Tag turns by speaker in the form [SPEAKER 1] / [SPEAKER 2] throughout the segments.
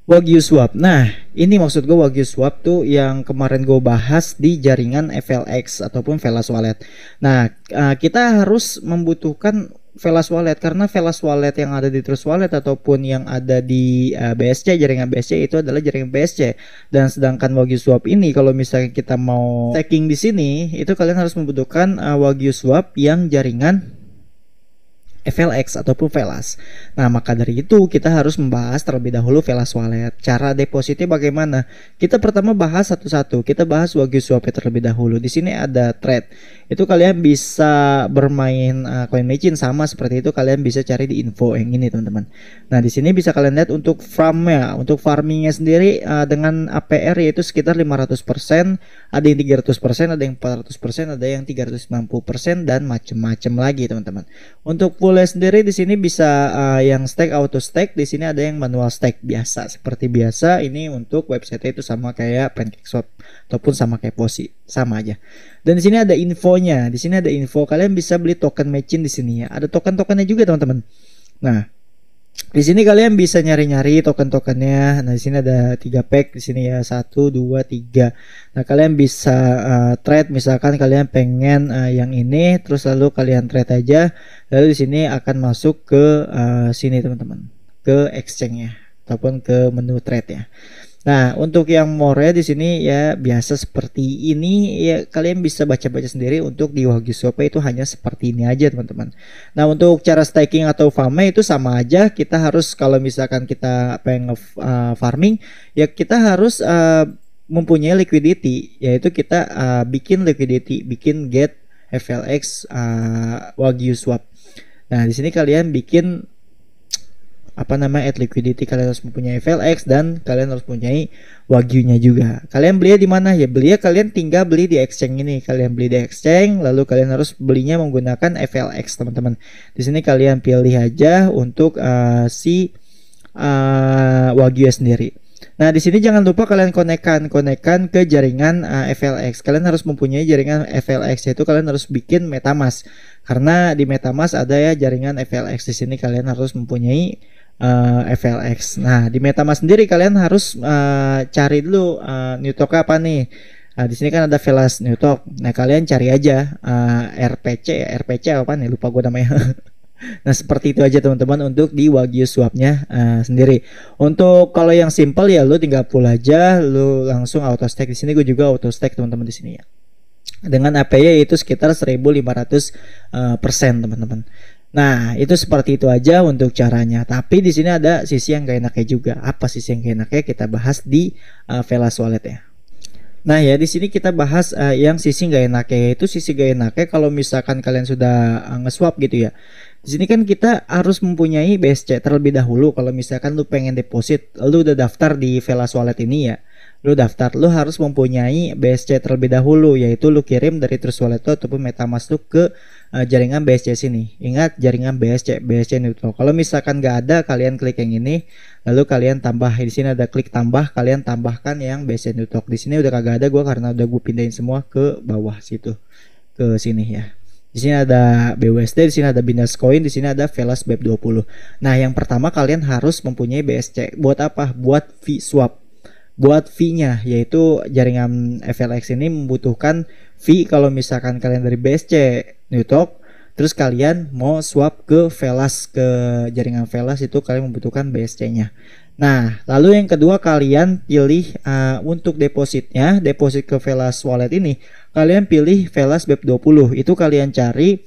[SPEAKER 1] Wagyu Swap. Nah, ini maksud gue Wagyu Swap tuh yang kemarin gue bahas di jaringan FLX ataupun Velas Wallet. Nah, kita harus membutuhkan Velas Wallet karena Velas Wallet yang ada di Trust Wallet ataupun yang ada di BSC, jaringan BSC itu adalah jaringan BSC. Dan sedangkan Wagyu Swap ini kalau misalnya kita mau staking di sini, itu kalian harus membutuhkan Wagyu Swap yang jaringan FLX ataupun Velas. Nah, maka dari itu kita harus membahas terlebih dahulu Velas Wallet. Cara depositnya bagaimana? Kita pertama bahas satu-satu. Kita bahas Wagyu Swap terlebih dahulu. Di sini ada trade. Itu kalian bisa bermain coin machine sama seperti itu. Kalian bisa cari di info yang ini, teman-teman. Nah, di sini bisa kalian lihat untuk farmnya, untuk farmingnya sendiri dengan APR yaitu sekitar 500%, ada yang 300%, ada yang 400%, ada yang 390% dan macam-macam lagi, teman-teman. Untuk full sendiri di sini bisa yang stake auto stake, di sini ada yang manual stake biasa seperti biasa. Ini untuk website itu sama kayak PancakeSwap ataupun sama kayak Posi, sama aja. Dan di sini ada infonya, di sini ada info kalian bisa beli token machine di sini ya. Ada token-tokennya juga, teman-teman. Nah, di sini kalian bisa nyari-nyari token-tokennya. Nah, di sini ada 3 pack di sini ya, 1 2 3. Nah, kalian bisa trade, misalkan kalian pengen yang ini, terus lalu kalian trade aja. Lalu di sini akan masuk ke sini, teman-teman, ke exchange-nya ataupun ke menu trade ya. Nah, untuk yang more di sini ya biasa seperti ini ya, kalian bisa baca-baca sendiri. Untuk di Wagyu Swap itu hanya seperti ini aja, teman-teman. Nah, untuk cara staking atau farming itu sama aja. Kita harus, kalau misalkan kita pengen farming ya kita harus mempunyai liquidity, yaitu kita bikin liquidity, bikin get FLX Wagyu Swap. Nah, di sini kalian bikin add liquidity, kalian harus mempunyai FLX dan kalian harus mempunyai Wagyunya juga. Kalian belinya di mana ya? Belinya kalian tinggal beli di exchange ini. Kalian beli di exchange, lalu kalian harus belinya menggunakan FLX, teman-teman. Di sini kalian pilih aja untuk si Wagyu sendiri. Nah, di sini jangan lupa kalian konekkan ke jaringan FLX. Kalian harus mempunyai jaringan FLX, yaitu kalian harus bikin MetaMask. Karena di MetaMask ada ya jaringan FLX. Di sini kalian harus mempunyai FLX. Nah, di MetaMask sendiri kalian harus cari dulu new token apa nih. Nah, di sini kan ada Velas new token. Nah, kalian cari aja RPC apa nih, lupa gue namanya. Nah, seperti itu aja, teman-teman, untuk di Wagyu Swap-nya sendiri. Untuk kalau yang simple ya lu tinggal pull aja, lu langsung auto stake. Di sini gue juga auto stake, teman-teman, di sini ya. Dengan APY itu sekitar 1.500%, teman-teman. Nah, itu seperti itu aja untuk caranya. Tapi di sini ada sisi yang gak enaknya juga. Apa sisi yang gak enaknya? Kita bahas di Velas Wallet ya. Nah ya, di sini kita bahas yang sisi gak enaknya, yaitu sisi gak enaknya kalau misalkan kalian sudah nge-swap gitu ya. Di sini kan kita harus mempunyai BSC terlebih dahulu. Kalau misalkan lu pengen deposit, lu udah daftar di Velas Wallet ini ya. Lu daftar, lu harus mempunyai BSC terlebih dahulu, yaitu lu kirim dari Trust Wallet ataupun MetaMask lu ke jaringan BSC sini. Ingat, jaringan BSC neutral. Kalau misalkan nggak ada, kalian klik yang ini, lalu kalian tambah. Di sini ada klik tambah, kalian tambahkan yang BSC neutral. Di sini udah kagak ada gua karena udah gue pindahin semua ke bawah situ, ke sini ya. Di sini ada BUSD, di sini ada Binance Coin, di sini ada Velas BEP20. Nah, yang pertama kalian harus mempunyai BSC. Buat apa? Buat fee swap. Buat fee-nya, yaitu jaringan FLX ini membutuhkan fee kalau misalkan kalian dari BSC Newtok, terus kalian mau swap ke Velas, ke jaringan Velas, itu kalian membutuhkan BSC-nya. Nah, lalu yang kedua kalian pilih untuk depositnya, deposit ke Velas Wallet ini, kalian pilih Velas BEP20. Itu kalian cari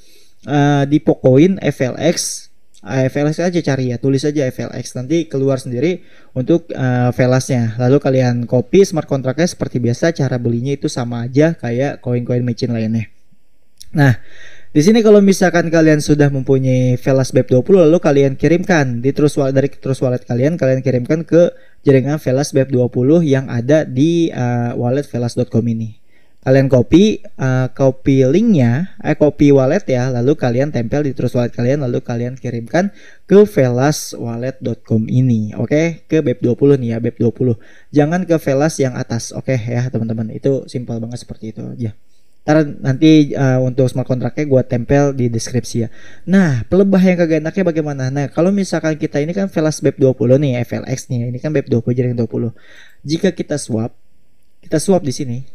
[SPEAKER 1] di Pocoin FLX. FLX aja cari ya, tulis aja FLX, nanti keluar sendiri untuk Velasnya. Lalu kalian copy smart contractnya seperti biasa. Cara belinya itu sama aja kayak koin-koin machine lainnya. Nah, di sini kalau misalkan kalian sudah mempunyai Velas BEP20, lalu kalian kirimkan di dari Trust Wallet kalian kirimkan ke jaringan Velas BEP20 yang ada di wallet velas.com ini. Kalian copy linknya, copy wallet ya, lalu kalian tempel di Trust Wallet kalian, lalu kalian kirimkan ke velaswallet.com ini. Oke, ke BEP20 nih ya, BEP20. Jangan ke Velas yang atas. Oke ya, teman-teman. Itu simpel banget seperti itu aja. Ntar nanti untuk smart kontraknya gue tempel di deskripsi ya. Nah, pelebah yang kagak enaknya bagaimana? Nah, kalau misalkan kita ini kan Velas BEP20 nih, FLX nih, ini kan BEP20 jaring 20. Jika kita swap di sini.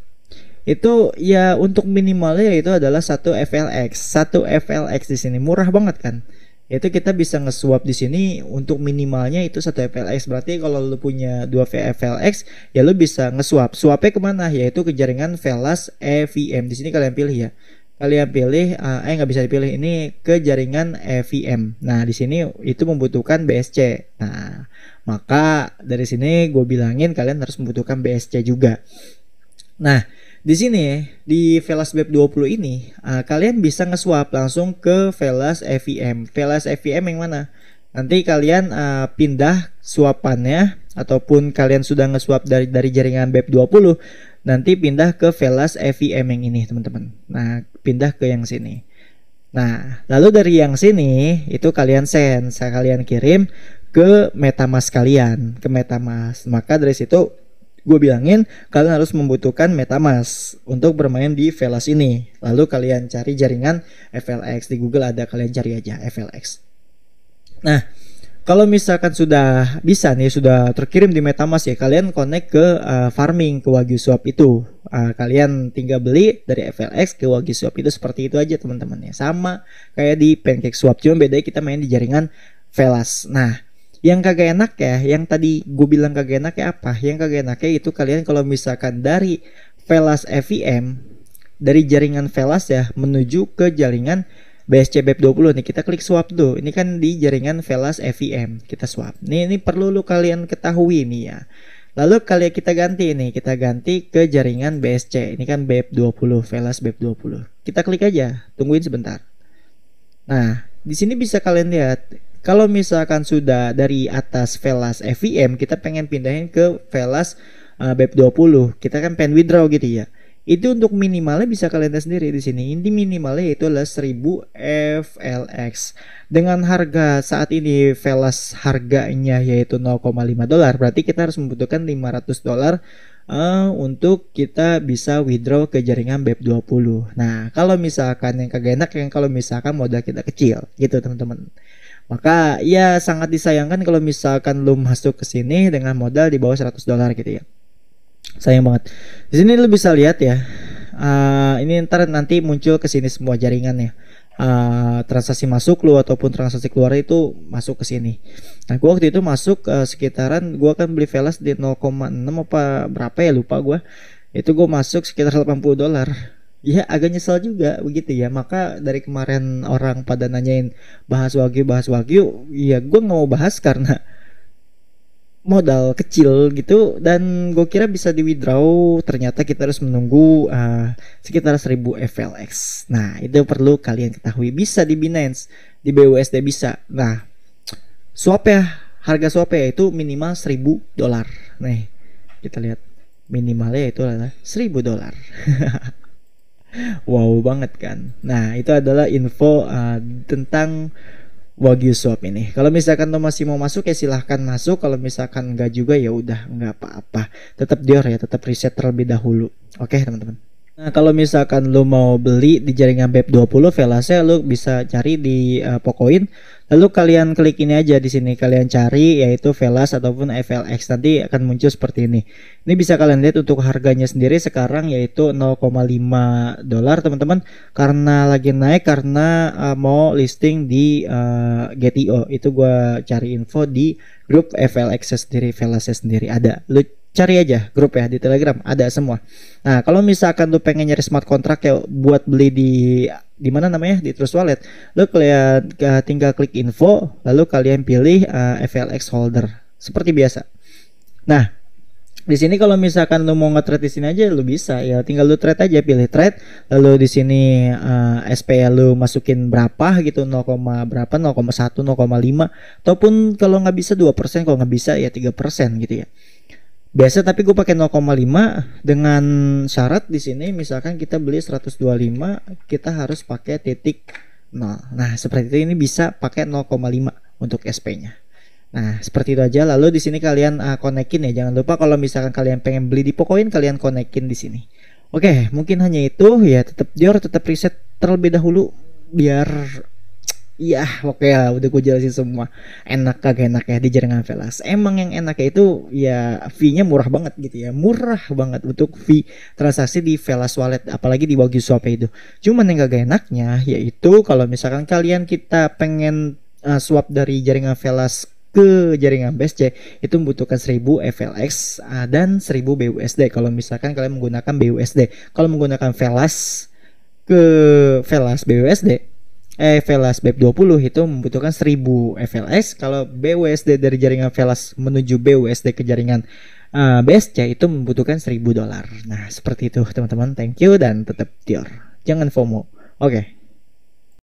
[SPEAKER 1] Itu ya untuk minimalnya itu adalah satu FLX. Satu FLX di sini murah banget kan? Itu kita bisa nge-swap di sini untuk minimalnya itu satu FLX. Berarti kalau lu punya dua FLX ya lu bisa nge-swap. Swapnya kemana? Yaitu ke jaringan Velas EVM. Di sini kalian pilih ya. Kalian pilih nggak bisa dipilih, ini ke jaringan EVM. Nah di sini itu membutuhkan BSC. Nah maka dari sini gue bilangin kalian harus membutuhkan BSC juga. Nah di sini di Velas BEP20 ini kalian bisa nge-swap langsung ke Velas EVM. Velas EVM yang mana? Nanti kalian pindah swapannya ataupun kalian sudah nge-swap dari jaringan BEP20, nanti pindah ke Velas EVM yang ini, teman-teman. Nah, pindah ke yang sini. Nah, lalu dari yang sini itu kalian send, kalian kirim ke MetaMask kalian, ke MetaMask. Maka dari situ gue bilangin kalian harus membutuhkan MetaMask untuk bermain di Velas ini. Lalu kalian cari jaringan FLX di Google, ada, kalian cari aja FLX. Nah, kalau misalkan sudah bisa nih, sudah terkirim di MetaMask ya, kalian connect ke farming, ke Wagyu Swap itu. Kalian tinggal beli dari FLX ke Wagyu Swap itu, seperti itu aja teman-teman ya. Sama kayak di Pancake Swap, cuma bedanya kita main di jaringan Velas. Nah, yang kagak enak ya, yang tadi gue bilang kagak enak ya apa? Yang kagak enaknya itu kalian kalau misalkan dari Velas EVM, dari jaringan Velas ya menuju ke jaringan BSC BEP20 nih, kita klik swap tuh. Ini kan di jaringan Velas EVM, kita swap. Ini perlu lu kalian ketahui nih ya. Lalu kalian kita ganti ke jaringan BSC. Ini kan BEP20, Velas BEP20. Kita klik aja, tungguin sebentar. Nah, di sini bisa kalian lihat kalau misalkan sudah dari atas Velas EVM, kita pengen pindahin ke Velas BEP20, kita kan pengen withdraw gitu ya. Itu untuk minimalnya bisa kalian lihat sendiri di sini. Ini minimalnya itu adalah 1000 FLX. Dengan harga saat ini Velas harganya yaitu $0,5, berarti kita harus membutuhkan $500 untuk kita bisa withdraw ke jaringan BEP20. Nah, kalau misalkan yang kagak enak yang kalau misalkan modal kita kecil gitu teman-teman. Maka ya sangat disayangkan kalau misalkan lu masuk ke sini dengan modal di bawah $100 gitu ya. Sayang banget. Di sini lu bisa lihat ya. Ini ntar nanti muncul ke sini semua jaringannya. Transaksi masuk lu ataupun transaksi keluar itu masuk ke sini. Nah, gua waktu itu masuk sekitaran gua kan beli Velas di 0,6 apa berapa ya lupa gua. Itu gua masuk sekitar $80. Ya agak nyesel juga begitu ya. Maka dari kemarin orang pada nanyain bahas Wagyu, ya gue nggak mau bahas karena modal kecil gitu, dan gue kira bisa di withdraw, ternyata kita harus menunggu sekitar 1000 FLX. Nah itu perlu kalian ketahui. Bisa di Binance, di BUSD bisa. Nah swap ya, harga swap ya itu minimal $1000. Nih kita lihat minimalnya itu adalah $1000. Wow banget kan. Nah itu adalah info tentang Wagyu Swap ini. Kalau misalkan lo masih mau masuk ya silahkan masuk. Kalau misalkan enggak juga ya udah enggak apa-apa. Tetap dior ya, tetap riset terlebih dahulu. Oke teman-teman. Nah kalau misalkan lo mau beli di jaringan BEP20 Velasnya, lo bisa cari di Pocoin. Lalu kalian klik ini aja di sini, kalian cari yaitu Velas ataupun FLX, nanti akan muncul seperti ini. Ini bisa kalian lihat untuk harganya sendiri sekarang yaitu $0,5 teman-teman, karena lagi naik karena mau listing di GTO. Itu gua cari info di grup FLX sendiri, Velasnya sendiri ada. Lu cari aja grup ya di Telegram, ada semua. Nah kalau misalkan lu pengen nyari smart contract ya buat beli di mana namanya, di Trust Wallet, lo kalian tinggal klik info, lalu kalian pilih FLX holder seperti biasa. Nah di sini kalau misalkan lo mau nge-trade di sini aja lo bisa ya, tinggal lo trade aja, pilih trade, lalu di sini SPL lo masukin berapa gitu, 0, berapa, 0,1, 0,5, ataupun kalau nggak bisa 2%, kalau nggak bisa ya 3% gitu ya. Biasa tapi gue pakai 0,5 dengan syarat di sini misalkan kita beli 125, kita harus pakai titik 0. Nah, seperti itu, ini bisa pakai 0,5 untuk SP-nya. Nah, seperti itu aja. Lalu di sini kalian konekin ya. Jangan lupa kalau misalkan kalian pengen beli di Pocoin, kalian konekin di sini. Oke, mungkin hanya itu ya. Tetap Dior, tetap riset terlebih dahulu biar ya oke ya udah gue jelasin semua enak kagak enak ya di jaringan Velas. Emang yang enaknya itu ya fee-nya murah banget gitu ya, murah banget untuk fee transaksi di Velas Wallet, apalagi di Wagyu Swap itu. Cuman yang kagak enaknya yaitu kalau misalkan kalian kita pengen swap dari jaringan Velas ke jaringan BSC itu membutuhkan 1000 FLX dan 1000 BUSD kalau misalkan kalian menggunakan BUSD. Kalau menggunakan Velas ke Velas BUSD Velas BEP20 itu membutuhkan 1000 FLX. Kalau BUSD dari jaringan Velas menuju BUSD ke jaringan BSC itu membutuhkan $1000. Nah, seperti itu teman-teman. Thank you dan tetap Dior. Jangan FOMO. Oke.